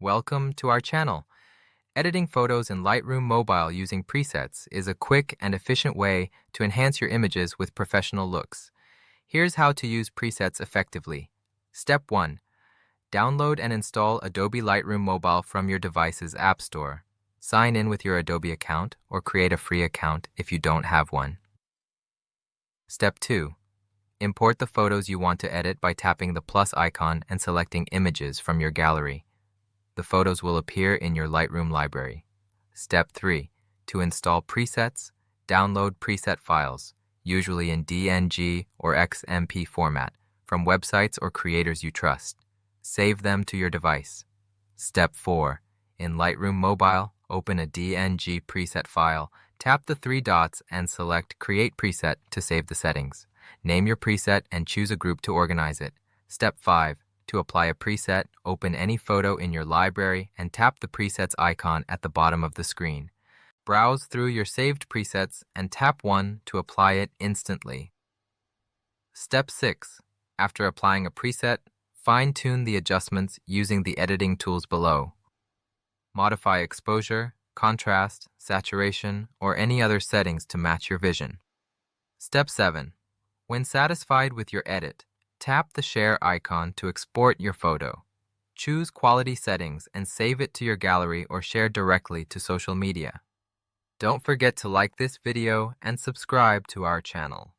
Welcome to our channel. Editing photos in Lightroom Mobile using presets is a quick and efficient way to enhance your images with professional looks. Here's how to use presets effectively. Step 1. Download and install Adobe Lightroom Mobile from your device's App Store. Sign in with your Adobe account or create a free account if you don't have one. Step 2. Import the photos you want to edit by tapping the plus icon and selecting Images from your gallery. The photos will appear in your Lightroom library. Step 3. To install presets, download preset files, usually in DNG or XMP format, from websites or creators you trust. Save them to your device. Step 4. In Lightroom Mobile, open a DNG preset file, tap the three dots and select Create Preset to save the settings. Name your preset and choose a group to organize it. Step 5. To apply a preset, open any photo in your library and tap the presets icon at the bottom of the screen. Browse through your saved presets and tap one to apply it instantly. Step 6. After applying a preset, fine-tune the adjustments using the editing tools below. Modify exposure, contrast, saturation, or any other settings to match your vision. Step 7. When satisfied with your edit, tap the share icon to export your photo. Choose quality settings and save it to your gallery or share directly to social media. Don't forget to like this video and subscribe to our channel.